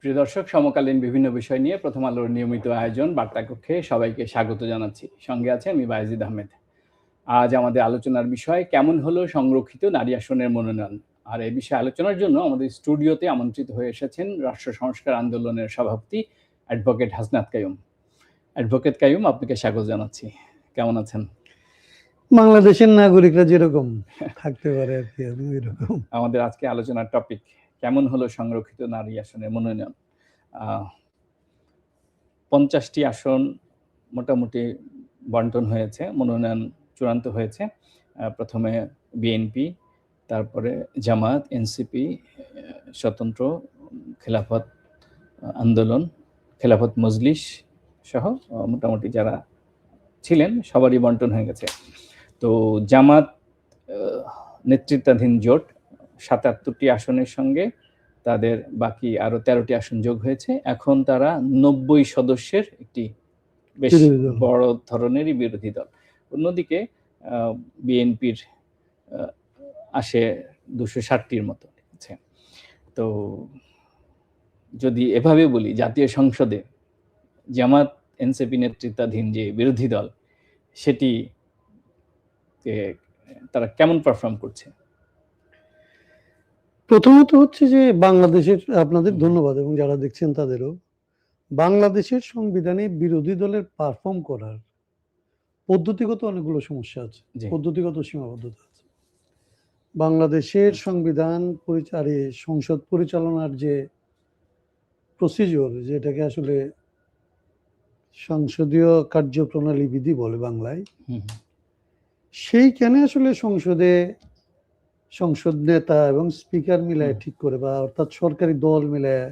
প্রিয় দর্শক, সমকালীন বিভিন্ন বিষয় নিয়ে প্রথম আলোর নিয়মিত আয়োজন বার্তা কক্ষে সবাইকে স্বাগত জানাচ্ছি। সঙ্গে আছে আমি বায়েজিদ আহমেদ। আজ আমাদের আলোচনার বিষয় কেমন হলো সংরক্ষিত নারী আসনের মনোনয়ন। আর এই বিষয়ে আলোচনার জন্য আমাদের স্টুডিওতে আমন্ত্রিত হয়ে এসেছেন রাষ্ট্র সংস্কার আন্দোলনের সভাপতি অ্যাডভোকেট হাসনাত কাইয়ুম। অ্যাডভোকেট কাইয়ুম, আপনাকে স্বাগত জানাচ্ছি। কেমন আছেন? বাংলাদেশের নাগরিকরা যেরকম থাকতে পারে আর কি, আমি এরকম। আমাদের আজকে আলোচনার টপিক কেমন হলো সংরক্ষিত নারী আসনের মনোনয়ন। 50টি আসন মোটামুটি বন্টন হয়েছে, মনোনয়ন চূড়ান্ত হয়েছে। প্রথমে বিএনপি, তারপরে জামায়াত, এনসিপি, স্বতন্ত্র, খেলাফত আন্দোলন, খেলাফত মজলিস সহ মোটামুটি যারা ছিলেন সবারই বন্টন হয়ে গেছে। তো জামাত নেতৃত্বাধীন জোট 77টি আসনের সঙ্গে তাদের বাকি আরো 13টি আসন যোগ হয়েছে। এখন তারা 90 সদস্যের একটি বেশ বড় ধরনেরই বিরোধী দল। অন্যদিকে বিএনপির আসে 260টির মতো। তো যদি এভাবে বলি, জাতীয় সংসদে জামাত এনসিপি নেতৃত্বাধীন যে বিরোধী দল, সেটি তারা কেমন পারফর্ম করছে? প্রথমত হচ্ছে যে বাংলাদেশের, আপনাদের ধন্যবাদ এবং যারা দেখছেন তাদেরও, বাংলাদেশের সংবিধানে বিরোধী দলের পারফর্ম করার পদ্ধতিগত অনেকগুলো সমস্যা আছে, পদ্ধতিগত সীমাবদ্ধতা আছে। বাংলাদেশের সংবিধান সংসদ পরিচালনার যে প্রসিজিওর, যেটাকে আসলে সংসদীয় কার্যপ্রণালী বিধি বলে বাংলায়, সেইখানে আসলে সংসদ নেতা এবং স্পিকার মিলায় ঠিক করে, বা অর্থাৎ সরকারি দল মিলায়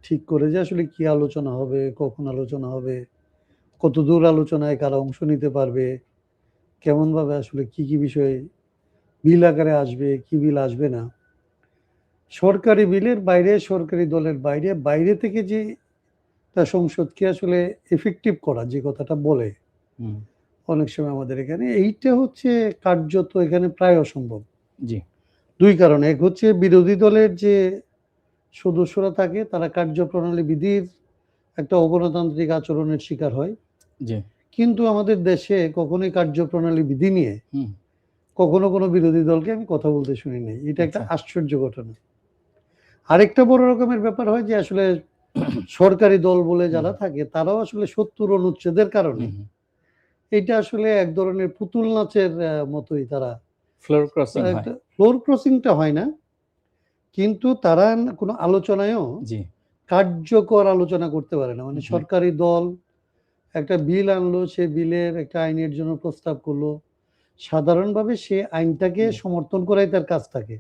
ঠিক করে যে আসলে কি আলোচনা হবে, কখন আলোচনা হবে, কত দূর আলোচনায় কারা অংশ নিতে পারবে, কেমন ভাবে আসলে কি কি বিষয় বিল আকারে আসবে, কি বিল আসবে না, সরকারি বিলের বাইরে, সরকারি দলের বাইরে থেকে যে তা সংসদকে আসলে এফেক্টিভ করা, যে কথাটা বলে অনেক সময় আমাদের এখানে, এইটা হচ্ছে কার্যত এখানে প্রায় অসম্ভব। দুই কারণে। এক হচ্ছে বিরোধী দলের যে সদস্যরা থাকে তারা কার্যপ্রণালী বিধির একটা অগণতান্ত্রিক আচরণের শিকার হয়, কিন্তু আমাদের দেশে কখনোই কার্যপ্রণালী বিধি নিয়ে কখনো কোনো বিরোধী দলকে আমি কথা বলতে শুনি নাই। এটা একটা আশ্চর্য ঘটনা। আরেকটা বড় রকমের ব্যাপার হয় যে আসলে সরকারি দল বলে যারা থাকে তারাও আসলে 70 অনুচ্ছেদের কারণে এটা আসলে এক ধরনের পুতুল নাচের মতোই, তারা ফ্লোর ক্রসিংটা হয় না, কিন্তু তারা কোনো আলোচনায়ও কার্যকর আলোচনা করতে পারে না। মানে সরকারি দল একটা বিল আনলো, সে বিলের একটা আইনের জন্য প্রস্তাব করলো, সাধারণভাবে সে আইনটাকে সমর্থন করাই তার কাজ থাকে।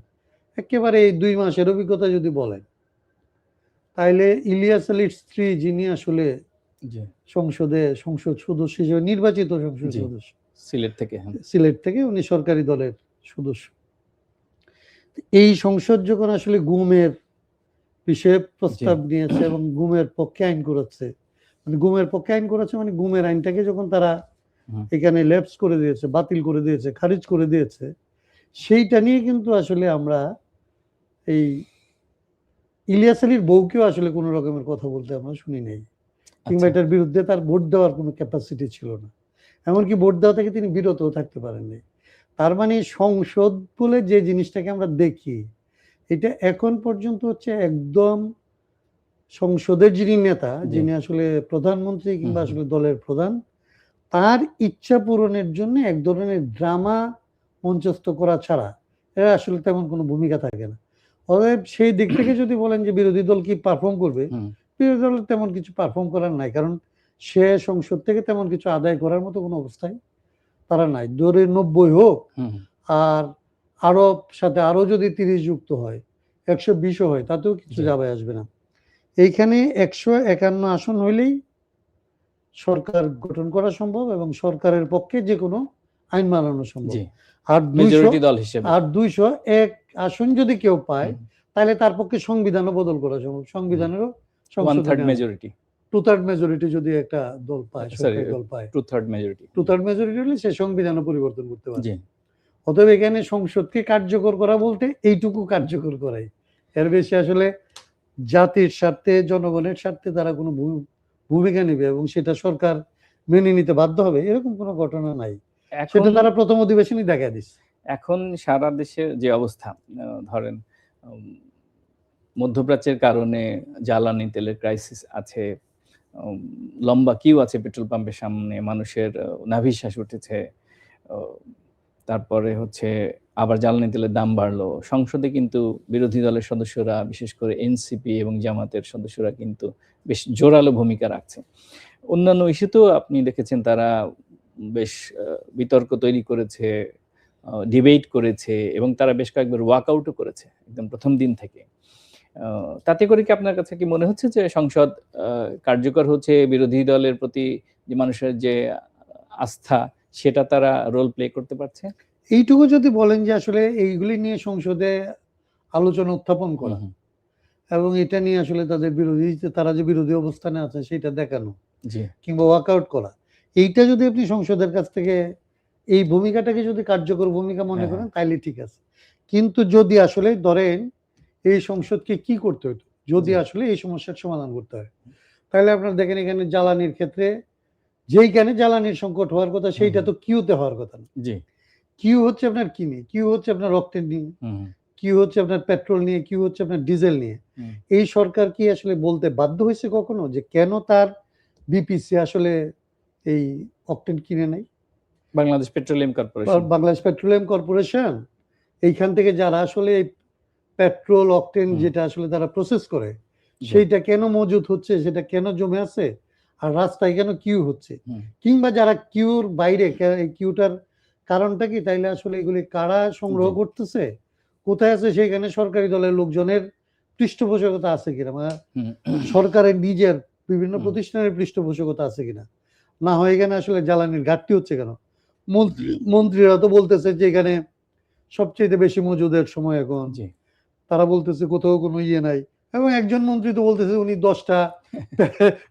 একেবারে এই 2 মাসের অভিজ্ঞতা যদি বলেন, তাইলে ইলিয়াস আলীর স্ত্রী, যিনি আসলে সংসদ সদস্য হিসেবে নির্বাচিত সংসদ সদস্য সিলেট থেকে, উনি সরকারি দলের সদস্য। এই সংসদ যখন আসলে গুমের বিষয়ে প্রস্তাব নিয়েছে এবং গুমের পক্ষে আইন করেছে, মানে গুমের আইনটাকে যখন তারা এখানে ল্যাপস করে দিয়েছে, বাতিল করে দিয়েছে, খারিজ করে দিয়েছে, সেইটা নিয়ে কিন্তু আসলে আমরা এই ইলিয়াস আলীর বউকেও আসলে কোনো রকমের কথা বলতে আমরা শুনি নাই, কিংবা এটার বিরুদ্ধে তার ভোট দেওয়ার কোনো ক্যাপাসিটি ছিল না। এমনকি ভোট দেওয়া থেকে তিনি বিরতও থাকতে পারেননি। তার মানে সংসদ বলে যে জিনিসটাকে আমরা দেখি, এটা এখন পর্যন্ত হচ্ছে একদম সংসদের যিনি নেতা, যিনি আসলে প্রধানমন্ত্রী কিংবা আসলে দলের প্রধান, তার ইচ্ছা পূরণের জন্য এক ধরনের ড্রামা মঞ্চস্থ করা ছাড়া এর আসলে তেমন কোনো ভূমিকা থাকে না। অতএব সেই দিক থেকে যদি বলেন যে বিরোধী দল কি পারফর্ম করবে, বিরোধী দলের তেমন কিছু পারফর্ম করার নাই, কারণ সে সংসদ থেকে তেমন কিছু আদায় করার মতো কোনো অবস্থায় তারা নাই। ধরে 90 হোক, আর আরো সাথে আরো যদি 30 যুক্ত হয়, 120 হয়, তাতেও কিছু যাবে আসবে না। এইখানে 151 আসন হইলেই সরকার গঠন করা সম্ভব এবং সরকারের পক্ষে যে কোনো আইন বানানো সম্ভব। আর 201 আসন যদি কেউ পায়, তাহলে তার পক্ষে সংবিধানও বদল করা সম্ভব। সংবিধানেরও 2/3 মেজরিটি যদি একটা দল পায়, সরকারি দল পায়, 2/3 মেজরিটি হলে সে সংবিধানও পরিবর্তন করতে পারে। অতএব এখানে সংসদকে কার্যকর করা বলতে এইটুকু কার্যকর করাই, এর বেশি আসলে জাতির স্বার্থে, জনগণের স্বার্থে তারা কোনো ভূমিকা নেবে এবং সেটা সরকার মেনে নিতে বাধ্য হবে, এরকম কোনো ঘটনা নাই। সেটা তারা প্রথম অধিবেশনই দেখা দিচ্ছে। এখন সারা দেশের যে অবস্থা, ধরেন মধ্যপ্রাচ্যের কারণে জ্বালানি তেলের ক্রাইসিস আছে, লম্বা কিউ আছে পেট্রোল পাম্পের সামনে, মানুষের নাভিশ্বাস উঠেছে। তারপরে হচ্ছে আবার জ্বালানি তেলের দাম বাড়লো। সংসদে কিন্তু বিরোধী দলের সদস্যরা, বিশেষ করে এনসিপি এবং জামাতের সদস্যরা কিন্তু বেশ জোরালো ভূমিকা রাখছে। অন্যান্য ইস্যুতেও আপনি দেখেছেন তারা বেশ বিতর্ক তৈরি করেছে, ডিবেট করেছে এবং তারা বেশ কয়েকবার ওয়াকআউটও করেছে একদম প্রথম দিন থেকে। তাতে করে কি আপনার কাছে কি মনে হচ্ছে যে সংসদ কার্যকর হচ্ছে, বিরোধী দলের প্রতি যে মানুষের যে আস্থা সেটা তারা রোল প্লে করতে পারছে? এইটুকু যদি বলেন যে আসলে এইগুলি নিয়ে সংসদে আলোচনা উত্থাপন করা এবং এটা নিয়ে আসলে তাদের তারা যে বিরোধী অবস্থানে আছে সেটা দেখানো, কিংবা ওয়াকআউট করা, এইটা যদি আপনি সংসদের কাছ থেকে এই ভূমিকাটাকে যদি কার্যকর ভূমিকা মনে করেন তাইলে ঠিক আছে। কিন্তু যদি আসলে ধরেন এই সংসদকে কি করতে হতো যদি আসলে এই সমস্যার সমাধান করতে হয়, তাহলে আপনার দেখেন এখানে জ্বালানির ক্ষেত্রে যেইখানে জ্বালানির সংকট হওয়ার কথা সেইটা তো কিউতে হওয়ার কথা না। কিউ হচ্ছে আপনার কি নিয়ে? কিউ হচ্ছে আপনার রক্তের নিয়ে, কিউ হচ্ছে আপনার পেট্রোল নিয়ে, কিউ হচ্ছে আপনার ডিজেল নিয়ে। এই সরকার কি আসলে বলতে বাধ্য হয়েছে কখনো যে কেন তার বিপিসি আসলে এই অকটেন কিনে নাই? বাংলাদেশ পেট্রোলিয়াম কর্পোরেশন এইখান থেকে যারা আসলে এই পেট্রোল অকটেন যেটা আসলে তারা প্রসেস করে সেইটা কেন মজুদ হচ্ছে, সেটা কেন জমে আছে, আর রাস্তায় কেন কিউ হচ্ছে, কিংবা যারা কিউর বাইরে, কিউটার কারণটা কি? তাইলে আসলে এগুলি কারা সংগ্রহ করতেছে, কোথায় আছে, সেখানে সরকারি দলের লোকজনের পৃষ্ঠপোষকতা আছে কিনা, মানে সরকারের নিজের বিভিন্ন প্রতিষ্ঠানের পৃষ্ঠপোষকতা আছে কিনা, না হয় এখানে আসলে জ্বালানির ঘাটতি হচ্ছে কেন? মন্ত্রীরা তো বলতেছে যে এখানে সবচেয়ে বেশি মজুদের সময় এখন, তারা বলতেছে কোথাও কোনো ইয়ে নাই, এবং একজন মন্ত্রী তো বলতেছে উনি 10টা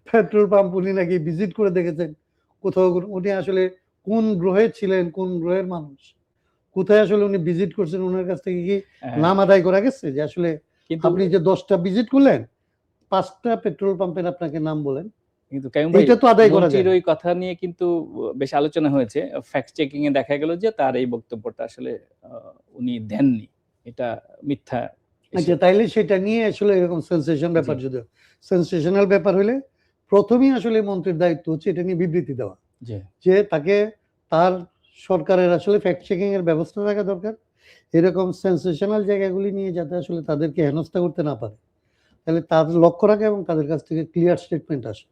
পেট্রোল পাম্প উনি নাকি ভিজিট করে দেখেছেন, কোথাও উনি আসলে কোন গ্রহে ছিলেন, কোন গ্রহের মানুষ, কোথায় আসলে উনি ভিজিট করছেন, ওনার কাছ থেকে কি নাম আদায় করা গেছে যে আসলে আপনি যে 10টা ভিজিট করলেন 5টা পেট্রোল পাম্পের আপনাকে নাম বলেন? কিন্তু এটা তো আদায় করা যায়। ওই কথা নিয়ে কিন্তু বেশ আলোচনা হয়েছে। ফ্যাক্ট চেকিং এ দেখা গেল যে তার এই বক্তব্যটা আসলে উনি দেননি, এটা মিথ্যা। আচ্ছা, তাইলে সেটা নিয়ে আসলে এরকম সেন্সেশন ব্যাপার, যদি সেন্সেশনাল ব্যাপার হলে প্রথমেই আসলে মন্ত্রীর দায়িত্ব হচ্ছে এটা নিয়ে বিবৃতি দেওয়া, যে তাকে তার সরকারের আসলে ফ্যাক্ট চেকিং এর ব্যবস্থা থাকা দরকার, এরকম সেন্সেশনাল জায়গাগুলি নিয়ে যাতে আসলে তাদেরকে হেনস্থা করতে না পারে, তাহলে তাদের লক্ষ্য রাখে এবং তাদের কাছ থেকে ক্লিয়ার স্টেটমেন্ট আসে।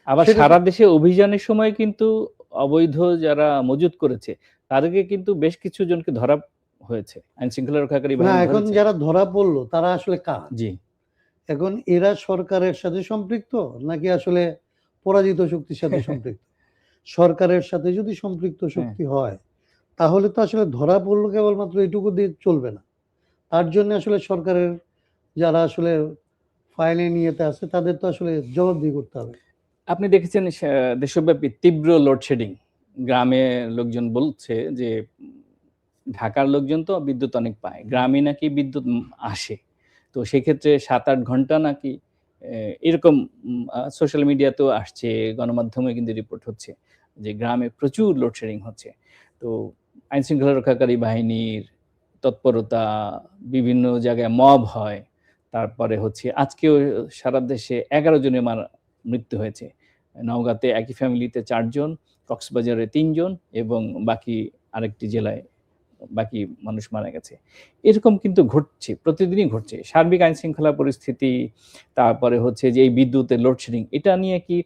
আবার সারা দেশে অভিযানের সময় কিন্তু অবৈধ যারা মজুত করেছে তাদেরকে কিন্তু বেশ কিছু জনকে ধরা হয়েছে, আইন শৃঙ্খলা রক্ষাকারী বাহিনী। এখন যারা ধরা পড়লো তারা আসলে কারা? এখন এরা সরকারের সাথে সম্পৃক্ত নাকি আসলে পরাজিত শক্তির সাথে সম্পৃক্ত? সরকারের সাথে যদি সম্পৃক্ত শক্তি হয় তাহলে তো আসলে ধরা পড়লো কেবলমাত্র এটুকু দিয়ে চলবে না, তার জন্য আসলে সরকারের যারা আসলে ফাইলে নিয়েতে আছে তাদের তো আসলে জবাবদিহি করতে হবে। আপনি দেখেছেন দেশব্যাপী তীব্র লোডশেডিং, গ্রামে লোকজন বলছে যে ঢাকার লোকজন তো বিদ্যুৎ অনেক পায়, গ্রামে নাকি বিদ্যুৎ আসে, তো সেক্ষেত্রে 7-8 ঘন্টা নাকি এরকম সোশ্যাল মিডিয়াতেও আসছে, গণমাধ্যমে কিন্তু রিপোর্ট হচ্ছে যে গ্রামে প্রচুর লোডশেডিং হচ্ছে। তো আইন শৃঙ্খলা রক্ষাকারী বাহিনীর তৎপরতা, বিভিন্ন জায়গায় মব হয়, তারপরে হচ্ছে আজকেও সারা দেশে 11 জনের মৃত্যু হয়েছে। নওগাঁতে একই ফ্যামিলিতে 4 জন, কক্সবাজারে 3 জন এবং বাকি আরেকটি জেলায় বাকি মানুষ মারা গেছে। এরকম কিন্তু ঘটছে, প্রতিদিনই ঘটছে। সার্বিক আইন শৃঙ্খলা পরিস্থিতি, তারপরে হচ্ছে যে এই বিদ্যুতের লোডশেডিং, এটা নিয়ে কি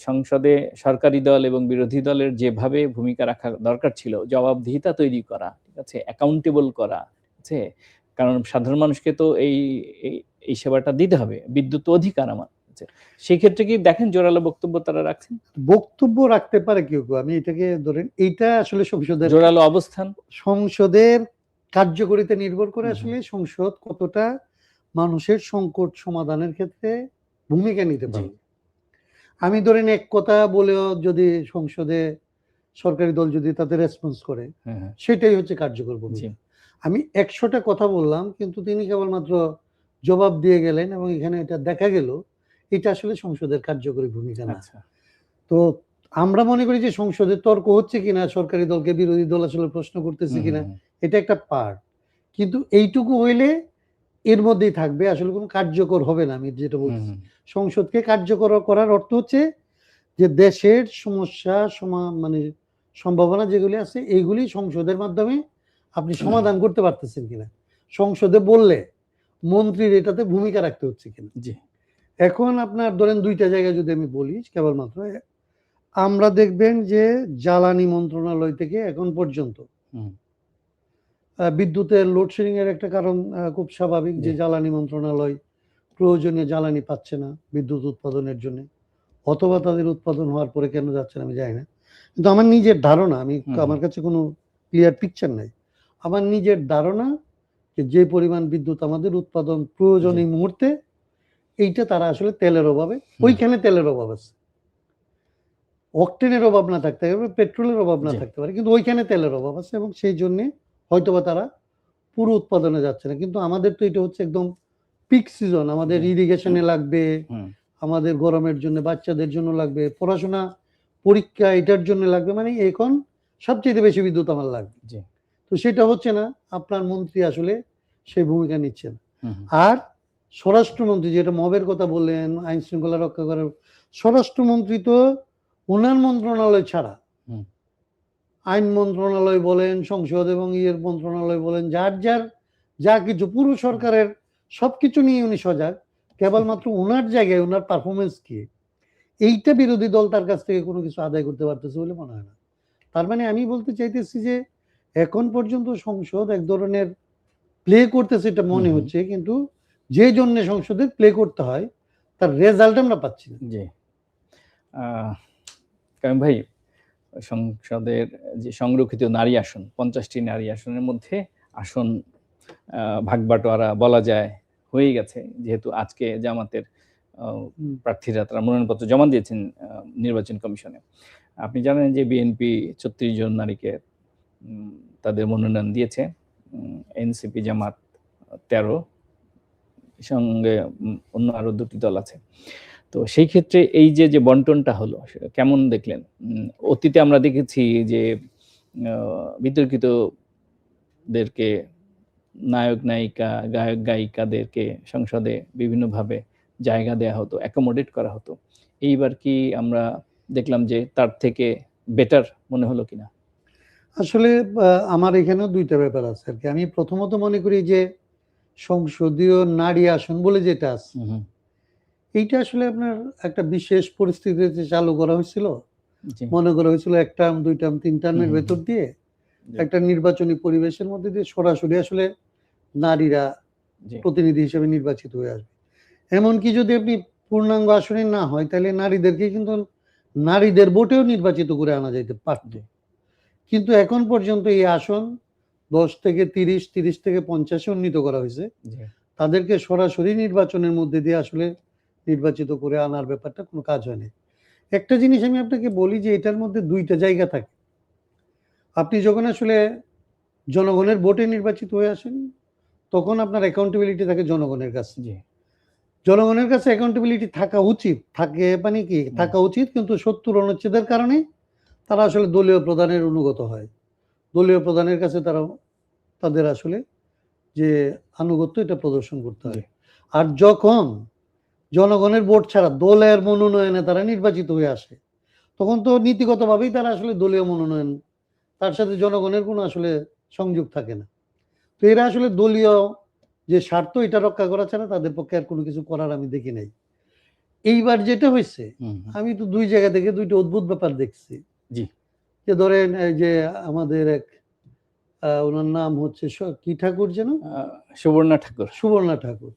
সংসদে সরকারি দল এবং বিরোধী দলের যেভাবে ভূমিকা রাখা দরকার ছিল, জবাবদিহিতা তৈরি করা, ঠিক আছে, অ্যাকাউন্টেবল করা, ঠিক আছে, কারণ সাধারণ মানুষকে তো এই সেবাটা দিতে হবে, বিদ্যুৎ অধিকার আমার। সেক্ষেত্রে কি দেখেন জোরালো বক্তব্য তারা রাখছেন? বক্তব্য রাখতে পারে কেউ কেউ, আমি এটাকে ধরেন এইটা আসলে সংসদের জোরালো অবস্থান, সংসদের কার্যকরিতা নির্ভর করে আসলে সংসদ কতটা মানুষের সংকট সমাধানের ক্ষেত্রে ভূমিকা নিতে পারে। আমি ধরেন এক কথা বলেও যদি সংসদে সরকারি দল যদি তাতে রেসপন্স করে সেটাই হচ্ছে কার্যকর ভূমিকা। আমি 100টা কথা বললাম কিন্তু তিনি কেবলমাত্র জবাব দিয়ে গেলেন এবং এখানে এটা দেখা গেল এটা আসলে সংসদের কার্যকরী ভূমিকা না। আচ্ছা। তো আমরা মনে করি যে সংসদে তর্ক হচ্ছে কিনা, সরকারি দলকে বিরোধী দল আসলে প্রশ্ন করতেছে হুম, কিনা, হুম, এটা একটা পার্ট। কিন্তু এইটুকু হইলে এর মধ্যেই থাকবে, আসলে কোনো কার্যকর হবে না। আমি যেটা হুম, বলছি, হুম, সংসদকে কার্যকর করার অর্থ হচ্ছে যে দেশের সমস্যা মানে সম্ভাবনা যেগুলি আছে এইগুলি সংসদের মাধ্যমে আপনি সমাধান করতে পারতেছেন কিনা, সংসদে বললে মন্ত্রীর এটাতে ভূমিকা রাখতে হচ্ছে কিনা। জি। এখন আপনার ধরেন দুইটা জায়গায় যদি আমি বলি কেবলমাত্র, আমরা দেখবেন যে জ্বালানি মন্ত্রণালয় থেকে এখন পর্যন্ত হুম, বিদ্যুতের লোডশেডিং এর একটা কারণ খুব স্বাভাবিক জি। যে জ্বালানি মন্ত্রণালয় প্রয়োজনীয় জ্বালানি পাচ্ছে না বিদ্যুৎ উৎপাদনের জন্য, অথবা তাদের উৎপাদন হওয়ার পরে কেন যাচ্ছে না আমি জানি না। কিন্তু আমার নিজের ধারণা, হুম, আমার কাছে কোনো ক্লিয়ার পিকচার নাই। আমার নিজের ধারণা যে পরিমাণ বিদ্যুৎ আমাদের উৎপাদন প্রয়োজন জি। এই মুহূর্তে, এইটা তারা আসলে তেলের অভাবে, হুম, ওইখানে তেলের অভাব আছে। অকটেনের অভাব না থাকতে পারে, পেট্রোলের অভাব না জি। থাকতে পারে, কিন্তু ওইখানে তেলের অভাব আছে এবং সেই জন্যে হয়তোবা তারা পুরো উৎপাদনে যাচ্ছে না। কিন্তু আমাদের তো এটা হচ্ছে একদম পিক সিজন, আমাদের জি। ইরিগেশনে লাগবে, হুম, আমাদের গরমের জন্য, বাচ্চাদের জন্য লাগবে, পড়াশোনা, পরীক্ষা এটার জন্য লাগবে, মানে এখন সবচেয়ে বেশি বিদ্যুৎ আমার লাগবে। জি। তো সেটা হচ্ছে না, আপনার মন্ত্রী আসলে সেই ভূমিকা নিচ্ছেন। হুম, হুম, আর স্বরাষ্ট্রমন্ত্রী যেটা মবের কথা বললেন, আইন শৃঙ্খলা রক্ষা করার, স্বরাষ্ট্রমন্ত্রী তো ওনার মন্ত্রণালয় ছাড়া হুম, আইন মন্ত্রণালয় বলেন, সংসদ এবং ইয়ের মন্ত্রণালয় বলেন, যার যার যা কিছু পুরো সরকারের সবকিছু নিয়ে উনি সজাগ। কেবলমাত্র ওনার জায়গায় ওনার পারফরমেন্স কি, এইটা বিরোধী দল তার কাছ থেকে কোনো কিছু আদায় করতে পারতেছে বলে মনে হয় না। তার মানে আমি বলতে চাইতেছি যে এখন পর্যন্ত সংসদ এক ধরনের প্লে করতেছে এটা হুম, মনে হুম, হচ্ছে, কিন্তু যে জন্য সংসদে প্লে করতে হয় তার রেজাল্ট আমরা পাচ্ছি না। জি। কারণ ভাই, সংসদের যে সংরক্ষিত নারী আসন 50টি নারী আসনের মধ্যে আসন ভাগবাটোয়ারা বলা যায় হয়েই গেছে। যেহেতু আজকে জামাতের আ হুম, প্রার্থীরা তারা মনোনয়নপত্র জমা দিয়েছেন নির্বাচন কমিশনে। আপনি জানেন যে বিএনপি ৩৬ জন নারীকে উম তাদের মনোনয়ন দিয়েছে। এনসিপি জামাত ১৩, সঙ্গে অন্য আরো ২ টি দল আছে। তো সেই ক্ষেত্রে এই যে বন্টনটা হলো কেমন দেখলেন? অতীতে আমরা দেখেছি যে আ বিতর্কিতদেরকে নায়ক-নায়িকা, গায়ক-গায়িকাদেরকে সংসদে বিভিন্নভাবে জায়গা দেয়া হতো, অ্যাকোমোডেট করা হতো। এইবার কি আমরা দেখলাম যে তার থেকে বেটার মনে হলো কিনা? আসলে আমার এখানেও দুইটা ব্যাপার আছে আর কি। আমি প্রথমত মনে করি যে সংসদীয় নারী আসন বলে যেটা আছে, হু, হু। এইটা আসলে আপনার একটা বিশেষ পরিস্থিতিতে চালু করা হয়েছিল। জি। মনে করা হয়েছিল ১ টার্ম, ২ টার্ম, ৩ হু, টার্মের হু, হু। ভেতর দিয়ে জি, একটা নির্বাচনী পরিবেশের মধ্যে দিয়ে সরাসরি আসলে নারীরা জি, প্রতিনিধি হিসেবে নির্বাচিত হয়ে আসবে। এমনকি যদি আপনি পূর্ণাঙ্গ আসনে না হয় তাহলে নারীদেরকে কিন্তু নারীদের ভোটেও নির্বাচিত করে আনা যাইতে পারত। জি, কিন্তু এখন পর্যন্ত এই আসন ১০ থেকে ৩০, ৩০ থেকে ৫০ এ উন্নীত করা হয়েছে। জি। তাদেরকে সরাসরি নির্বাচনের মধ্যে দিয়ে আসলে নির্বাচিত করে আনার ব্যাপারটা কোনো কাজ হয়নি। একটা জিনিস আমি আপনাকে বলি যে এটার মধ্যে ২ টা জায়গা থাকে। আপনি যখন আসলে জনগণের ভোটে নির্বাচিত হয়ে আসেন, তখন আপনার অ্যাকাউন্টেবিলিটি থাকে জনগণের কাছে। জি। জনগণের কাছে অ্যাকাউন্টেবিলিটি থাকা উচিত। থাকে মানে কি? হুম, থাকা উচিত, কিন্তু ৭০ অনুচ্ছেদের কারণে তারা আসলে দলীয় প্রধানের অনুগত হয়। দলীয় প্রধানের কাছে তারা তাদের আসলে যে আনুগত্য এটা প্রদর্শন করতে জি। হয়। আর যখন জনগণের ভোট ছাড়া দলের মনোনয়নে তারা নির্বাচিত হয়ে আসে, তখন তো নীতিগতভাবেই তারা আসলে দলীয় মনোনয়ন, তার সাথে জনগণের কোনো আসলে সংযোগ থাকে না। তো এরা আসলে দলীয় যে স্বার্থ এটা রক্ষা করা ছাড়া তাদের পক্ষে আর কোনো কিছু করার আমি দেখি নাই। এইবার যেটা হইছে, হুম, হুম। আমি তো ২ জায়গা থেকে ২ টা অদ্ভুত ব্যাপার দেখছি। জি। যে ধরেন এই যে আমাদের এক উনার নাম হচ্ছে কি ঠাকুর যেন? আ সুবর্ণা ঠাকুর। সুবর্ণা ঠাকুর।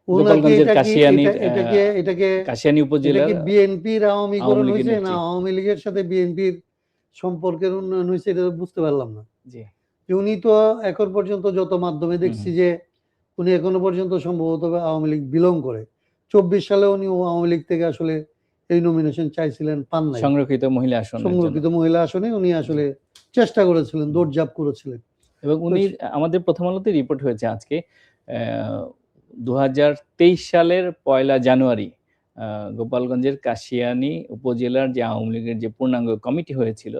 উনাকে গোপালগঞ্জের এটা কি কাশিয়ানীর এটাকে এটাকে কাশিয়ানী এটা উপজেলার কি বিএনপির আওয়ামী আওয়ামীকরণ লীগের হইছে না নেত্রী। আওয়ামী লীগের সাথে বিএনপির সম্পর্কের উন্নয়ন হইছে, এটা বুঝতে পারলাম না। জি। যে উনি তো এখন পর্যন্ত যত মাধ্যমে হুম, দেখছি হুম। যে উনি এখনো পর্যন্ত সম্ভবত আওয়ামী লীগ বিলং করে। ২৪ সালে উনি আওয়ামী লীগ থেকে আসলে এই নমিনেশন চাইছিলেন, পান নাই। সংরক্ষিত মহিলা আসনের জন্য। সংরক্ষিত মহিলা আসনে উনি জি। আসলে চেষ্টা করেছিলেন, হুম। দৌড়ঝাঁপ করেছিলেন। এবং তো উনি আমাদের প্রথম আলোতে রিপোর্ট হয়েছে আজকে। অ্যা 2023 সালের 1 জানুয়ারি গোপালগঞ্জের কাশিয়ানী উপজেলার যে আওয়ামী লীগের যে পূর্ণাঙ্গ কমিটি হয়েছিল,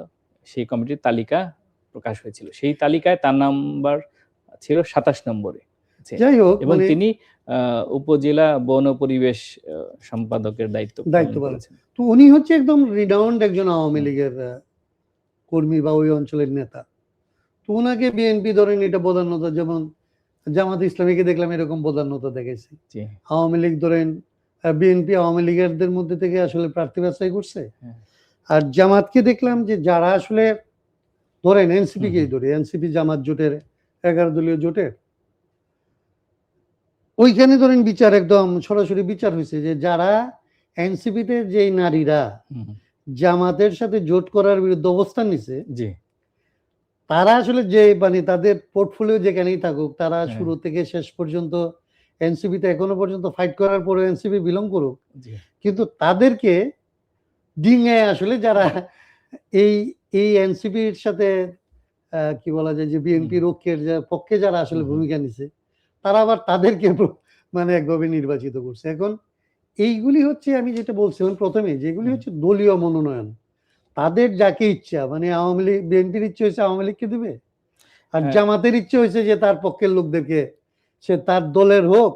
সেই কমিটির তালিকা প্রকাশ হয়েছিল। সেই তালিকায় তার নাম্বার ছিল 27 নম্বরে। যাই হোক, এবং তিনি উপজেলা বন পরিবেশ সম্পাদকের দায়িত্ব পালন করেছেন। তো উনি হচ্ছে একদম রিনাউন্ড একজন আওয়ামী লীগের কর্মী বা ওই অঞ্চলের নেতা। তো ওনাকে বিএনপি ধরেন এটা প্রধানতা, যেমন জামাত ইসলামীকে দেখলাম এরকম প্রধানতা দেখেছি। আওয়ামী লীগ ধরেন বিএনপি আওয়ামী লীগেরদের মধ্যে থেকে আসলে প্রার্থী বাছাই করছে। আর জামাতকে দেখলাম যে যারা আসলে ধরেন এনসিপি কেই ধরে, এনসিপি জামাত জোটের 11 দলীয় জোটের ওইখানে ধরেন বিচার একদম সরাসরি বিচার হয়েছে যে যারা এনসিপিতে যেই নারীরা জামাতের সাথে জোট করার বিরুদ্ধে অবস্থান নিছে, তারা আসলে যে মানে তাদের পোর্টফোলিও যেখানেই থাকুক, তারা শুরু থেকে শেষ পর্যন্ত এনসিপিতে এখনো পর্যন্ত ফাইট করার পরে এনসিপি বিলং করুক, কিন্তু তাদেরকে ডিঙে আসলে যারা এই এনসিপির সাথে কি বলা যায় যে বিএনপি রক্ষের পক্ষে যারা আসলে ভূমিকা নিছে, তারা আবার তাদেরকে মানে একভাবে নির্বাচিত করছে। এখন এইগুলি হচ্ছে আমি যেটা বলছিলাম প্রথমে, যেগুলি হচ্ছে দলীয় মনোনয়ন। তাদের যাকে ইচ্ছা, মানে আওয়ামী লীগ বিএনপির ইচ্ছে হয়েছে আওয়ামী লীগকে দিবে, আর জামাতের ইচ্ছে হয়েছে যে তার পক্ষের লোকদেরকে, সে তার দলের হোক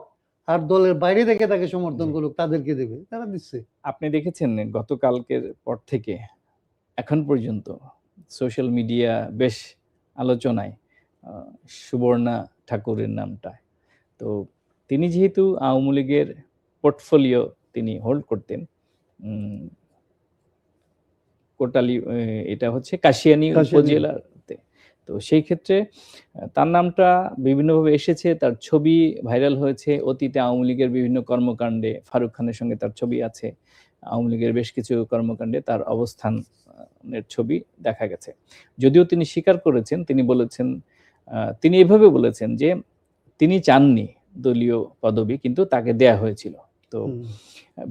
আর দলের বাইরে থেকে তাকে সমর্থন করুক, তাদেরকে দেবে, তারা দিচ্ছে। আপনি দেখেছেন গতকালকের পর থেকে এখন পর্যন্ত সোশ্যাল মিডিয়া বেশ আলোচনায় সুবর্ণা ঠাকুরের নামটা। তো তিনি যেহেতু আওয়ামী লীগের পোর্টফোলিও তিনি হোল্ড করতেন, কোটালী, এটা হচ্ছে কাশিয়ানী উপজেলাতে, তো সেই ক্ষেত্রে তার নামটা বিভিন্নভাবে এসেছে, তার ছবি ভাইরাল হয়েছে। অতীতে আওয়ামী লীগের বিভিন্ন কর্মকাণ্ডে ফারুক খানের সঙ্গে তার ছবি আছে, আওয়ামী লীগের বেশ কিছু কর্মকাণ্ডে তার অবস্থানের ছবি দেখা গেছে। যদিও তিনি স্বীকার করেছেন, তিনি বলেছেন, তিনি এভাবে বলেছেন যে তিনি চাননি দলীয় পদবি, কিন্তু তাকে দেয়া হয়েছিল। তো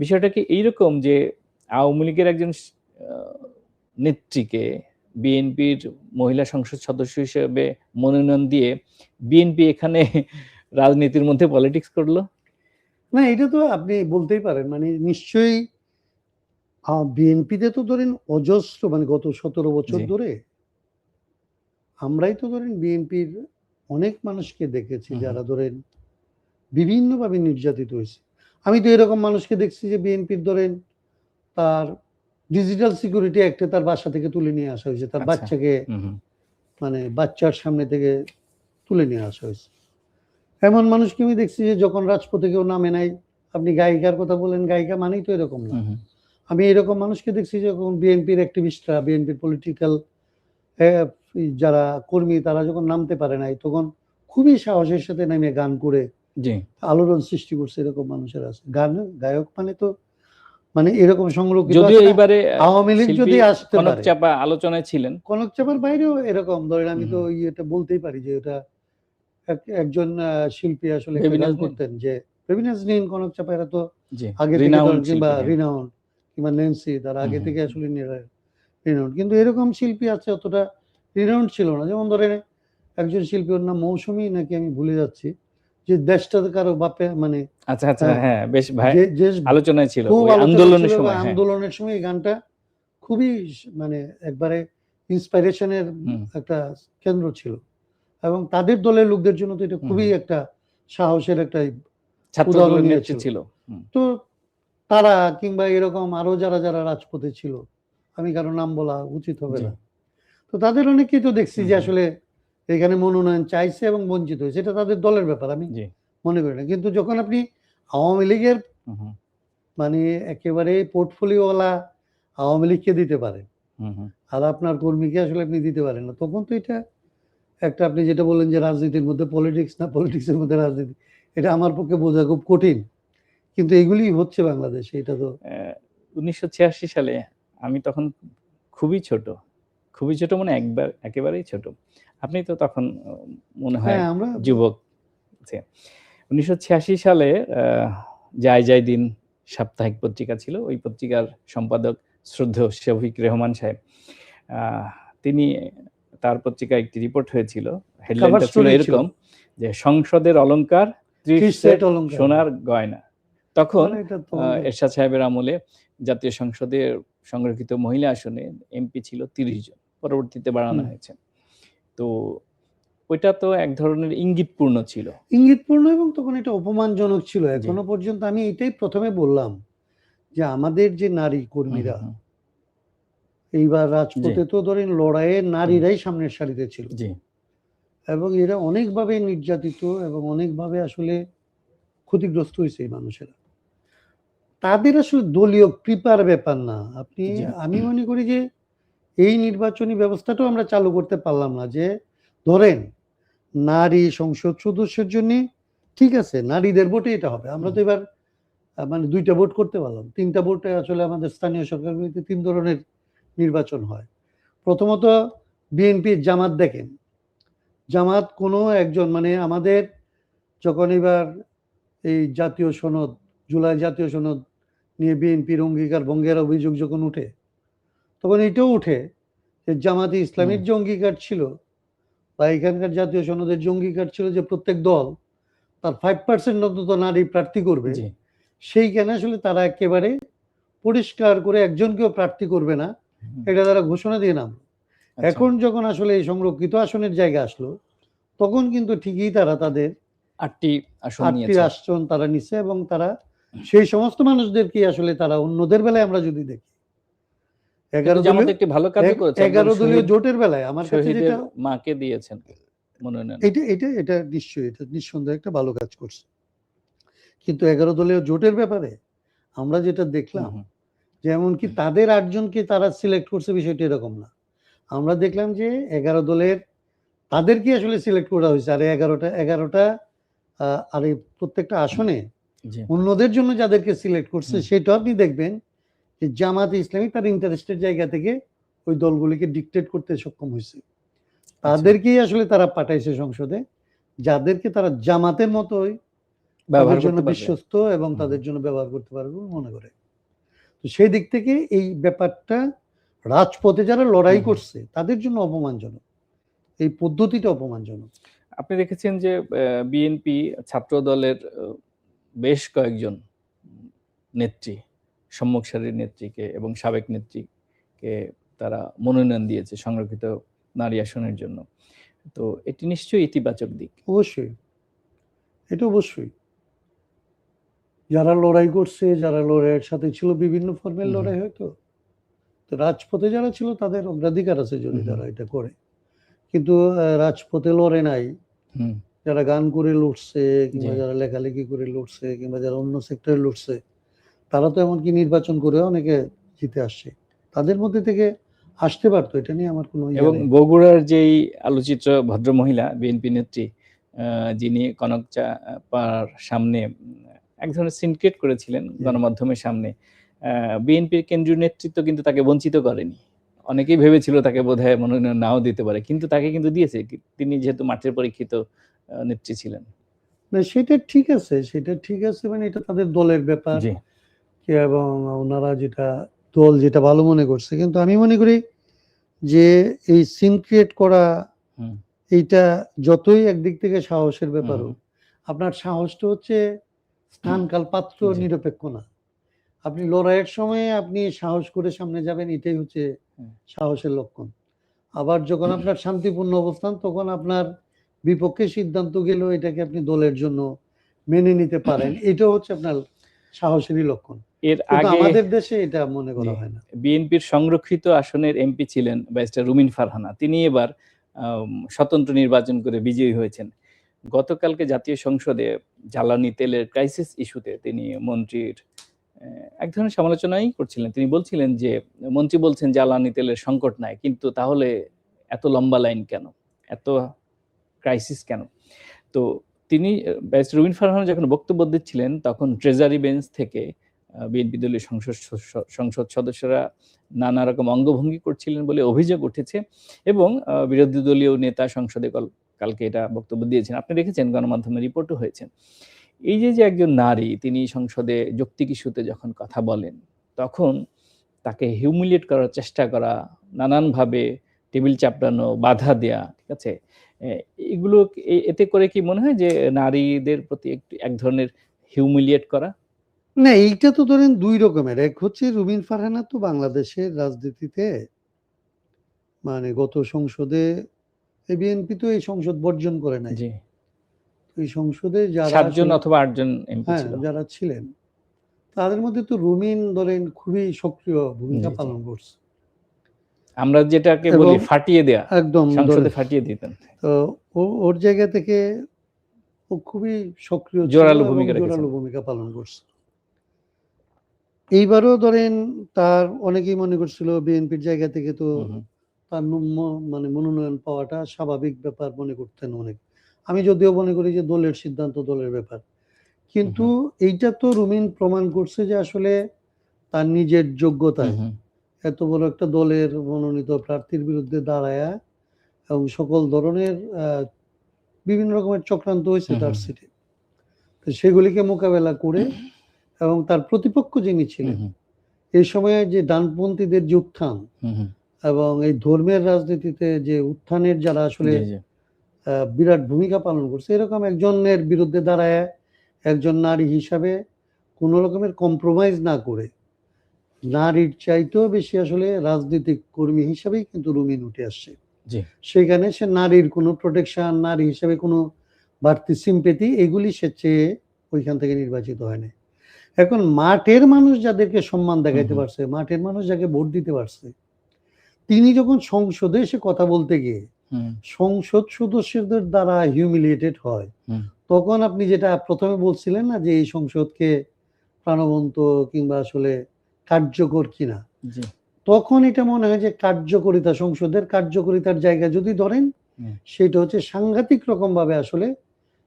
বিষয়টা কি এইরকম যে আওয়ামী লীগের একজন নেত্রীকে বিএনপির মহিলা সংসদ সদস্য হিসেবে মনোনয়ন দিয়ে বিএনপি এখানে রাজনীতির মধ্যে পলিটিক্স করলো? না, এটা তো আপনি বলতেই পারেন, মানে নিশ্চয়ই বিএনপিতে তো ধরেন অজস্র, মানে গত 17 বছর ধরে আমরাই তো ধরেন বিএনপির অনেক মানুষকে দেখেছি যারা ধরেন বিভিন্নভাবে নির্যাতিত হয়েছে। আমি তো এরকম মানুষকে দেখছি যে বিএনপির ধরেন তার ডিজিটাল সিকিউরিটি অ্যাক্টে তার বাসা থেকে তুলে নিয়ে আসা হয়েছে, তার বাচ্চাকে মানে বাচ্চার সামনে থেকে তুলে নিয়ে আসা হয়েছে। এমন মানুষকে আমি দেখছি যে যখন রাজপথে কেউ নামে নাই, আপনি গায়িকার কথা বলেন, গায়িকা মানেই তো এরকম না। আমি এরকম মানুষকে দেখছি যখন বিএনপির অ্যাক্টিভিস্টরা, বিএনপির পলিটিক্যাল যারা কর্মী, তারা যখন নামতে পারে নাই, তখন খুবই সাহসের সাথে নেমে গান করে আলোড়ন সৃষ্টি করছে। এরকম মানুষের আছে। গায়ক মানে তো মানে এরকম সংরক্ষিত। যদিও এইবারে আওয়ামী লীগ যদি আসতে পারে, কনক চাপা আলোচনায় ছিলেন, কনক চাপার বাইরেও এরকম ধরেন আমি তো এটা বলতেই পারি যে এটা একজন শিল্পী আসলে গান করতেন, যে রবীন্দ্র নাজনীন, কনক চাপা, এরা তো আগে থেকে কিংবা রিনাউন্ড কিংবা ন্যান্সি, তারা আগে থেকে আসলে রিনাউন্ড, কিন্তু এরকম শিল্পী আছে অতটা রিনাউন্ড ছিল না। যেমন ধরেন একজন শিল্পী, ওর নাম মৌসুমী নাকি, আমি ভুলে যাচ্ছি, যে দেশটা কারো বাপে, মানে আচ্ছা আচ্ছা, হ্যাঁ বেশ ভাই আলোচনায় ছিল আন্দোলনের সময়। এই গানটা খুবই মানে একবারে ইন্সপিরেশনের একটা কেন্দ্র ছিল, এবং তাদের দলের লোকদের জন্য তো এটা খুবই একটা সাহসের একটা উদাহরণ ছিল। তো তারা কিংবা এরকম আরো যারা যারা রাজপথে ছিল, আমি কারো নাম বলা উচিত হবে না, তো তাদের অনেকেই তো দেখছি যে আসলে এখানে মনোনয়ন চাইছে এবং বঞ্চিত হয়েছে। এটা তাদের দলের ব্যাপার, আমি মনে করি না। কিন্তু যখন আপনি আওয়ামী লীগের মানে একেবারে পোর্টফোলিওওয়ালা আওয়ামী লীগকে দিতে পারেন, আর আপনার কর্মীকে আসলে আপনি দিতে পারেন না, তখন তো এটা একটা, আপনি যেটা বললেন যে রাজনীতির মধ্যে পলিটিক্স না, পলিটিক্সের মধ্যে রাজনীতি, এটা আমার পক্ষে বোঝা খুব কঠিন, কিন্তু এগুলি হচ্ছে বাংলাদেশে। এটা তো 1986 সালে আমি তখন খুবই ছোট মানে একেবারেই ছোট। আপনি তো তখন মনে হয় যুবক। 1986 সালে যায় দিন সাপ্তাহিক পত্রিকা ছিল, ওই পত্রিকার সম্পাদক শ্রদ্ধেয় শফিক রেহমান সাহেব, তিনি, তার পত্রিকায় একটি রিপোর্ট হয়েছিল, হেডলাইনটা ছিল এরকম যে সংসদের অলংকার 30 সেট সেট অলংকার। সোনার গয়না। তখন মানে এটা তো এরশাদ সাহেবের আমলে জাতীয় সংসদে সংরক্ষিত মহিলা আসনে এমপি ছিল 30 জন। পরবর্তীতে বাড়ানো হয়েছে। তো ওইটা তো এক ধরনের ইঙ্গিতপূর্ণ ছিল। ইঙ্গিতপূর্ণ এবং তখন এটা অপমানজনক ছিল। জি। এখনো পর্যন্ত আমি এটাই প্রথমে বললাম যে আমাদের যে নারী হুম, কর্মীরা হুম। এইবার রাজপথে তো ধরেন লড়াইয়ে নারীরাই সামনের সারিতে ছিল জি। এবং এরা অনেকভাবে নির্যাতিত এবং অনেকভাবে আসলে ক্ষতিগ্রস্ত হয়েছে এই মানুষেরা। তাদের আসলে দলীয় কৃপার ব্যাপার না। আপনি জি। আমি মনে করি যে এই নির্বাচনী ব্যবস্থাটাও আমরা চালু করতে পারলাম না যে ধরেন নারী সংসদ সদস্যের জন্য ঠিক আছে নারীদের ভোটে এটা হবে। আমরা তো এবার মানে ২ টা ভোট করতে পারলাম। ৩ টা ভোটে আসলে আমাদের স্থানীয় সরকারগুলিতে ৩ ধরনের নির্বাচন হয়। প্রথমত বিএনপি জামাত দেখেন। জামাত কোনো একজন মানে আমাদের যখন এবার এই জাতীয় সনদ, জুলাই জাতীয় সনদ নিয়ে বিএনপির অঙ্গীকার ভঙ্গের অভিযোগ যখন উঠে, তখন এটাও উঠে যে জামাতে ইসলামীর যে অঙ্গীকার ছিল বা এখানকার জাতীয় সনদের যে অঙ্গীকার ছিল যে প্রত্যেক দল তার 5% অন্তত নারী প্রার্থী করবে, জি। সেইখানে আসলে তারা একেবারে পরিষ্কার করে একজনকেও প্রার্থী করবে না, এটা তারা ঘোষণা দিয়ে নামলো। আচ্ছা। এখন যখন আসলে এই সংরক্ষিত আসনের জায়গা আসলো, তখন কিন্তু ঠিকই তারা তাদের 8টি আসন 8টি নিয়েছে। আসন তারা নিছে এবং তারা সেই সমস্ত মানুষদেরকে আসলে তারা অন্যদের বেলায় আমরা যদি দেখি, কিন্তু 11 জামাত দলীয় একটি ভালো কাজও করেছে। একদম 11 দলীয় জোটের বেলায় আমার কাছে শহীদের যেটা মাকে দিয়েছেন মনোনয়ন। এটা নিশ্চয়ই এটা নিঃসন্দেহে একটা ভালো কাজ করছে। কিন্তু 11 দলীয় জোটের ব্যাপারে আমরা যেটা দেখলাম যে এমনকি তাদের 8 জনকে তারা সিলেক্ট করছে বিষয়টা এরকম না। আমরা দেখলাম যে 11 দলের তাদেরকে আসলে সিলেক্ট করা হয়েছে। আর 11টা আর এই প্রত্যেকটা আসনে জি। অন্যদের জন্য যাদেরকে সিলেক্ট করছে সেটাও আপনি দেখবেন যে জামাতে ইসলামী তার ইন্টারেস্টের জায়গা থেকে ওই দলগুলিকে ডিক্টেট করতে সক্ষম হয়েছে। তাদেরকেই আসলে তারা পাঠাইছে সংসদে, যাদেরকে তারা জামাতের মতোই তাদের জন্য বিশ্বস্ত এবং তাদের জন্য ব্যবহার করতে পারবে বলে মনে করে। তো সেই দিক থেকে এই ব্যাপারটা রাজপথে যারা লড়াই করছে তাদের জন্য অপমানজনক। এই পদ্ধতিটা অপমানজনক। আপনি দেখেছেন যে বিএনপি ছাত্র দলের বেশ কয়েকজন নেত্রী, সম্মুখ সারির নেত্রীকে এবং সাবেক নেত্রীকে তারা মনোনয়ন দিয়েছে সংরক্ষিত নারী আসনের জন্য। তো এটি নিশ্চয়ই ইতিবাচক দিক। অবশ্যই। এটা অবশ্যই। যারা লড়াই করছে, যারা লড়াইয়ের সাথে ছিল বিভিন্ন ফর্মের লড়াই হয়তো। তো রাজপথে যারা ছিল তাদের অগ্রাধিকার আছে যদি তারা এটা করে। কিন্তু রাজপথে লড়ে নাই, যারা গান করে লড়ছে কিংবা যারা লেখালেখি করে লড়ছে কিংবা যারা অন্য সেক্টরে লড়ছে, তারা তো এমনকি নির্বাচন করেও অনেকে জিতে আসছে। তাদের মধ্যে থেকে আসতে পারতো, এটা নিয়ে আমার কোনো এবং বগুড়ার যেই আলোচিত ভদ্রমহিলা বিএনপি নেত্রী যিনি কনক চাঁপার সামনে এক ধরনের সিনক্রেট করেছিলেন গণমাধ্যমের সামনে, বিএনপির কেন্দ্রীয় নেতৃত্ব কিন্তু তাকে বঞ্চিত করেনি। অনেকেই ভেবেছিল তাকে বোধহয় মনোনয়ন নাও দিতে পারে, কিন্তু তাকে কিন্তু দিয়েছে। তিনি যেহেতু মাঠের পরীক্ষিত নেত্রী ছিলেন। না সেটা ঠিক আছে, সেটা ঠিক আছে, মানে এটা তাদের দলের ব্যাপার এবং ওনারা দল যেটা ভালো মনে করছে। কিন্তু আমি মনে করি যে এই সিন ক্রিয়েট করা এইটা যতই একদিক থেকে সাহসের ব্যাপার হোক, আপনার সাহসটা হচ্ছে স্থান কাল পাত্র নিরপেক্ষ না। আপনি লড়াইয়ের সময়ে আপনি সাহস করে সামনে যাবেন, এটাই হচ্ছে সাহসের লক্ষণ। আবার যখন আপনার শান্তিপূর্ণ অবস্থান, তখন আপনার বিপক্ষে সিদ্ধান্ত গেলেও এটাকে আপনি দলের জন্য মেনে নিতে পারেন, এটাও হচ্ছে আপনার সাহসেরই লক্ষণ। এর কিন্তু আগে আমাদের দেশে এটা মনে করা হয় না। বিএনপির সংরক্ষিত আসনের এমপি ছিলেন ব্যারিস্টার রুমিন ফারহানা। তিনি এবার স্বতন্ত্র নির্বাচন করে বিজয়ী হয়েছেন। গতকালকে জাতীয় সংসদে জ্বালানি তেলের ক্রাইসিস ইস্যুতে তিনি মন্ত্রীর এক ধরনের সমালোচনাই করছিলেন। তিনি বলছিলেন যে মন্ত্রী বলছেন জ্বালানি তেলের সংকট নাই, কিন্তু তাহলে এত লম্বা লাইন কেন, এত ক্রাইসিস কেন? তো তিনি ব্যারিস্টার রুমিন ফারহানা যখন বক্তব্য দিচ্ছিলেন, তখন ট্রেজারি বেঞ্চ থেকে বিএনপি দলীয় সংসদ সদস্যরা নানা রকম অঙ্গভঙ্গি করছিলেন বলে অভিযোগ উঠেছে এবং বিরোধী দলীয় নেতা সংসদে কালকে এটা বক্তব্য দিয়েছেন। আপনি দেখেছেন, গণমাধ্যমে রিপোর্টও হয়েছে। এই যে একজন নারী তিনি সংসদে যৌক্তিক ইস্যুতে যখন কথা বলেন, তখন তাকে হিউমিলিয়েট করার চেষ্টা করা, নানানভাবে টেবিল চাপড়ানো, বাধা দেয়া, ঠিক আছে? এগুলো এতে করে কি মনে হয় যে নারীদের প্রতি একটু এক ধরনের হিউমিলিয়েট করা? না, এইটা তো ধরেন ২ রকমের। এক হচ্ছে রুমিন ফারহানা তো বাংলাদেশের রাজনীতিতে মানে গত সংসদে বিএনপি তো এই সংসদ বর্জন করে নাই। জি। এই সংসদে যারা ৭ জন আসলে অথবা ৮ জন এমপি হ্যাঁ, ছিল। যারা ছিলেন, তাদের মধ্যে তো রুমিন ধরেন খুবই সক্রিয় ভূমিকা জি, জি। পালন করছে। আমরা যেটাকে এবং বলি ফাটিয়ে দেয়া, একদম সংসদে ধরেন ফাটিয়ে দিতেন। তো ওর জায়গা থেকে ও খুবই সক্রিয় ছিল জোরালো এবং ভূমিকা রেখেছেন। জোরালো ভূমিকা পালন করছে। এইবারও ধরেন তার অনেকেই মনে করছিল বিএনপির জায়গা থেকে তো হুম, হুম। তার মানে মনোনয়ন পাওয়াটা স্বাভাবিক ব্যাপার মনে করতেন অনেক। আমি যদিও মনে করি যে দলের সিদ্ধান্ত দলের ব্যাপার। কিন্তু হুম, এইটা তো রুমিন প্রমাণ করছে যে আসলে তার নিজের হুম, যোগ্যতায় হুম, এত বড় একটা দলের মনোনীত প্রার্থীর বিরুদ্ধে দাঁড়ায়া এবং সকল ধরনের বিভিন্ন রকমের চক্রান্ত হয়েছে হুম, তার হুম, সিটে। তো সেগুলিকে মোকাবেলা করে এবং তার প্রতিপক্ষ যিনি হুম, ছিলেন, হুম, এই সময়ে যে ডানপন্থীদের যে উত্থান হুম, হুম। এবং এই ধর্মের রাজনীতিতে যে উত্থানের যারা আসলে জি, জি। বিরাট ভূমিকা পালন করছে, এরকম একজনের বিরুদ্ধে দাঁড়ায় একজন নারী হিসাবে কোনো রকমের কম্প্রোমাইজ না করে নারীর চাইতেও বেশি আসলে রাজনৈতিক কর্মী হিসাবেই কিন্তু রুমিন উঠে আসছে। জি। সেখানে সে নারীর কোনো প্রোটেকশন, নারী হিসেবে কোনো বাড়তি সিম্পেথি এগুলি সে চেয়ে ওইখান থেকে নির্বাচিত হয় নাই। এখন মাঠের মানুষ যাদেরকে সম্মান হুম, দেখাইতে হুম, পারছে, মাঠের মানুষ যাকে ভোট দিতে পারছে, তিনি যখন সংসদে এসে কথা বলতে গিয়ে হুম, সংসদ সদস্যদের দ্বারা হিউমিলিয়েটেড হয়, হুম। তখন আপনি যেটা ১ম এ বলছিলেন না যে এই সংসদকে প্রাণবন্ত কিংবা আসলে কার্যকর কিনা? জি। তখন এটা মনে হয় যে কার্যকারিতা সংসদের কার্যকারিতার জায়গা যদি ধরেন, হুম, সেটা হচ্ছে সাংঘাতিক রকমভাবে আসলে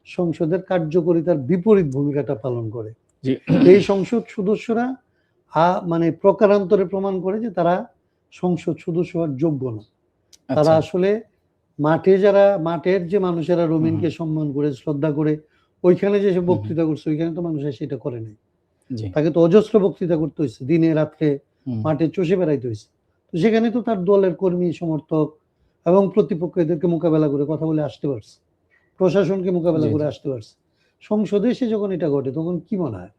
সংসদের কার্যকারিতার বিপরীত ভূমিকাটা পালন করে। জি। এই সংসদ সদস্যরা মানে প্রকারান্তরে প্রমাণ করে যে তারা সংসদ সদস্য হওয়ার যোগ্য না। তারা আচ্ছা। আসলে মাঠের যে মানুষেরা হুম, হুম। রুমিনকে সম্মান করে, শ্রদ্ধা করে, ওইখানে যে সে হুম, হুম। বক্তৃতা করছে, ওইখানে তো মানুষ সেটা করে নাই। জি। তাকে তো অজস্র বক্তৃতা করতে হইছে। দিনে রাত্রে হুম, মাঠে চষে বেড়াইতে হইছে। তো সেখানে তো তার দলের কর্মী, সমর্থক এবং প্রতিপক্ষ এদেরকে মোকাবেলা করে কথা বলে আসতে পারছে। প্রশাসনকে মোকাবেলা জি, করে জি, আসতে পারছে। সংসদে এসে যখন এটা ঘটে তখন কি মনে হয়?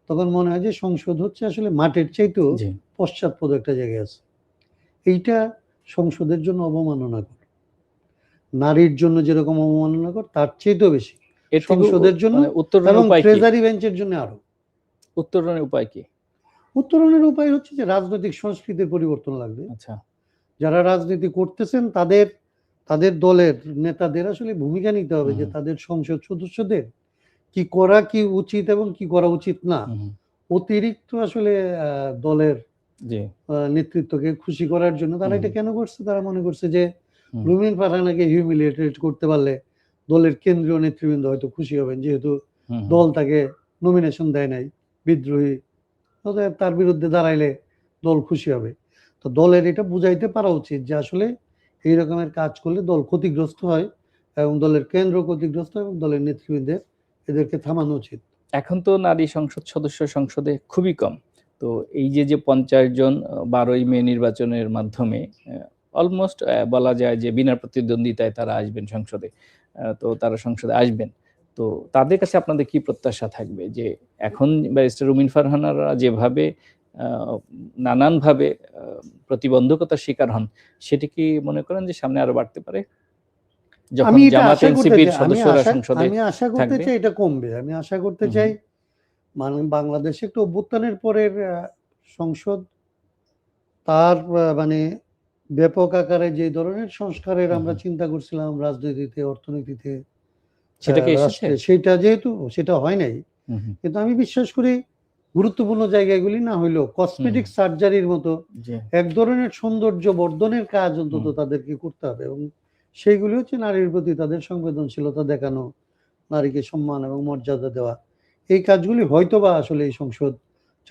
তখন মনে হয় যে সংসদ হচ্ছে আসলে মাঠের চাইতেও জি। পশ্চাৎপদ একটা জায়গায় আছে। এইটা সংসদের জন্য অবমাননাকর। নারীর জন্য যেরকম অবমাননাকর তার চাইতেও বেশি। এর থেকে সংসদের জন্য মানে উত্তরণের এবং উপায় কি? ট্রেজারি বেঞ্চের জন্য আরো। উত্তরণের উপায় কি? উত্তরণের উপায় হচ্ছে যে রাজনৈতিক সংস্কৃতির পরিবর্তন লাগবে। আচ্ছা। যারা রাজনীতি করতেছেন তাদের দলের নেতাদের আসলে ভূমিকা নিতে হবে হুম, যে হুম, তাদের সংসদ সদস্যদের কি করা কি উচিত এবং কি করা উচিত না। হুম, হুম। অতিরিক্ত আসলে দলের জি। নেতৃত্বকে খুশি করার জন্য তারা হুম, এটা কেন করছে? তারা মনে করছে যে হুম, রুমিন ফারহানাকে হিউমিলিয়েটেড করতে পারলে দলের কেন্দ্রীয় নেতৃবৃন্দ হয়তো খুশি হবেন। যেহেতু হুম, হুম। দল তাকে নমিনেশন দেয় নাই, বিদ্রোহী। অতএব তার বিরুদ্ধে দাঁড়াইলে দল খুশি হবে। তো দলের এটা বুঝাইতে পারা উচিত যে আসলে এই রকমের কাজ করলে দল ক্ষতিগ্রস্ত হয় এবং দলের কেন্দ্র ক্ষতিগ্রস্ত হয় এবং দলের নেতৃবৃন্দের এদেরকে থামানো উচিত। এখন তো নারী সংসদ সদস্য সংসদে খুবই কম। তো এই যে ৫০ জন ১২ই মে নির্বাচনের মাধ্যমে অলমোস্ট বলা যায় যে বিনা প্রতিদ্বন্দ্বিতায় তারা আসবেন সংসদে। তো তারা সংসদে আসবেন। তো তাদের কাছে আপনাদের কি প্রত্যাশা থাকবে? যে এখন ব্যারিস্টার রুমিন ফারহানারা যেভাবে আ নানানভাবে আ প্রতিবন্ধকতার শিকার হন, সেটি কি মনে করেন যে সামনে আরো বাড়তে পারে? যখন আমি এটা জামাত আশা করতে এনসিপির চাই সদস্যরা সংসদে আমি আশা করতে থাকবে? চাই এটা কমবে। আমি আশা করতে হুম, চাই হুম, মানে বাংলাদেশে একটা অভ্যুত্থানের পরের সংসদ তার মানে ব্যাপক আকারে যে ধরনের সংস্কারের হুম, আমরা হুম। চিন্তা করছিলাম রাজনীতিতে, অর্থনীতিতে, সেটা কি এসেছে? রাষ্ট্রে সেইটা যেহেতু সেটা হয় নাই। হুম, হুম, কিন্তু আমি বিশ্বাস করি গুরুত্বপূর্ণ জায়গাগুলি না হইলেও হুম, কসমেটিক সার্জারির মতো জি, এক ধরনের সৌন্দর্য বর্ধনের কাজ অন্তত হুম, তাদেরকে করতে হবে এবং সেইগুলি হচ্ছে নারীর প্রতি তাদের সংবেদনশীলতা দেখানো, নারীকে সম্মান এবং মর্যাদা দেওয়া। এই কাজগুলি হয়তোবা আসলে এই সংসদ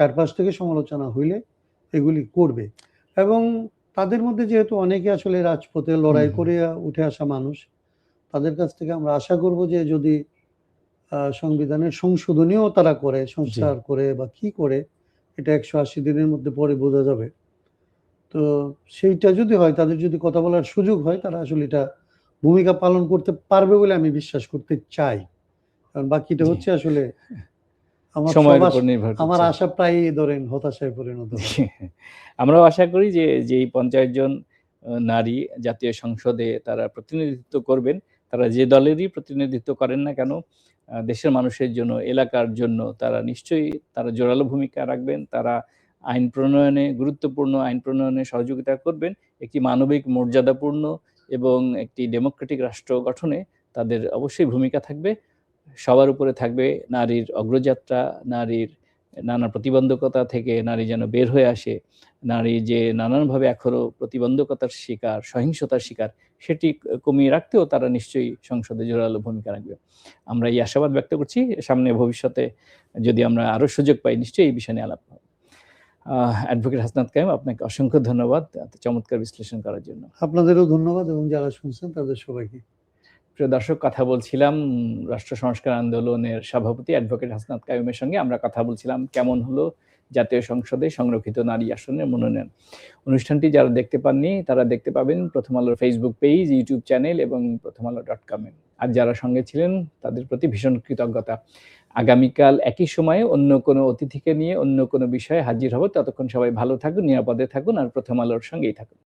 চারপাশ থেকে সমালোচনা হইলে এগুলি করবে এবং তাদের মধ্যে যেহেতু অনেকে আসলে রাজপথে হুম, লড়াই হুম, করে উঠে আসা মানুষ, তাদের কাছ থেকে আমরা আশা করব যে যদি সংবিধানের সংশোধনীও তারা করে, জি, সংস্কার করে বা কি করে এটা ১৮০ দিনের মধ্যে পরে বোঝা যাবে। তো সেইটা যদি হয়, তাদের যদি কথা বলার সুযোগ হয়, তারা আসলে এটা ভূমিকা পালন করতে পারবে বলে আমি বিশ্বাস করতে চাই। কারণ বাকিটা জি। হচ্ছে আসলে আমার সময়ের উপর নির্ভর আমার করছে। আশা প্রায়ই ধরেন হতাশায় পরিণত হয়। জি। আমরাও আশা করি যে যেই ৫০ জন নারী জাতীয় সংসদে তারা প্রতিনিধিত্ব করবেন, তারা যে দলেরই প্রতিনিধিত্ব করেন না কেন, দেশের মানুষের জন্য, এলাকার জন্য তারা নিশ্চয়ই তারা জোরালো ভূমিকা রাখবেন। তারা আইন প্রণয়নে গুরুত্বপূর্ণ আইন প্রণয়নে সহযোগিতা করবেন। একটি মানবিক মর্যাদাপূর্ণ এবং একটি ডেমোক্রেটিক রাষ্ট্র গঠনে তাদের অবশ্যই ভূমিকা থাকবে। সবার উপরে থাকবে নারীর অগ্রযাত্রা, নারীর নানা প্রতিবন্ধকতা থেকে নারী যেন বের হয়ে আসে। নারী যে নানানভাবে এখনো প্রতিবন্ধকতার শিকার, সহিংসতার শিকার, সেটি কমিয়ে রাখতেও তারা নিশ্চয়ই সংসদে জোরালো ভূমিকা রাখবে। আমরা এই আশাবাদ ব্যক্ত করছি। সামনে ভবিষ্যতে যদি আমরা আরো সুযোগ পাই, নিশ্চয়ই এই বিষয় নিয়ে আলাপ হবে। অ্যাডভোকেট হাসনাত কাইম, আপনাকে অসংখ্য ধন্যবাদ এত চমৎকার বিশ্লেষণ করার জন্য। আপনাদেরও ধন্যবাদ এবং যারা শুনছেন তাদের সবাইকে। প্রিয় দর্শক, কথা বলছিলাম রাষ্ট্র সংস্কার আন্দোলনের সভাপতি অ্যাডভোকেট হাসনাত কাইয়ুমের সঙ্গে। আমরা কথা বলছিলাম কেমন হলো জাতীয় সংসদে সংরক্ষিত নারী আসনের মনোনয়ন। অনুষ্ঠানটি যারা দেখতে পাননি তারা দেখতে পাবেন প্রথম আলোর ফেসবুক পেজ, ইউটিউব চ্যানেল এবং প্রথমআলো.com এ। আর যারা সঙ্গে ছিলেন তাদের প্রতি ভীষণ কৃতজ্ঞতা। আগামীকাল একই সময়ে অন্য কোনো অতিথিকে নিয়ে অন্য কোনো বিষয়ে হাজির হব। ততক্ষণ সবাই ভালো থাকুন, নিরাপদে থাকুন আর প্রথম আলোর সঙ্গেই থাকুন।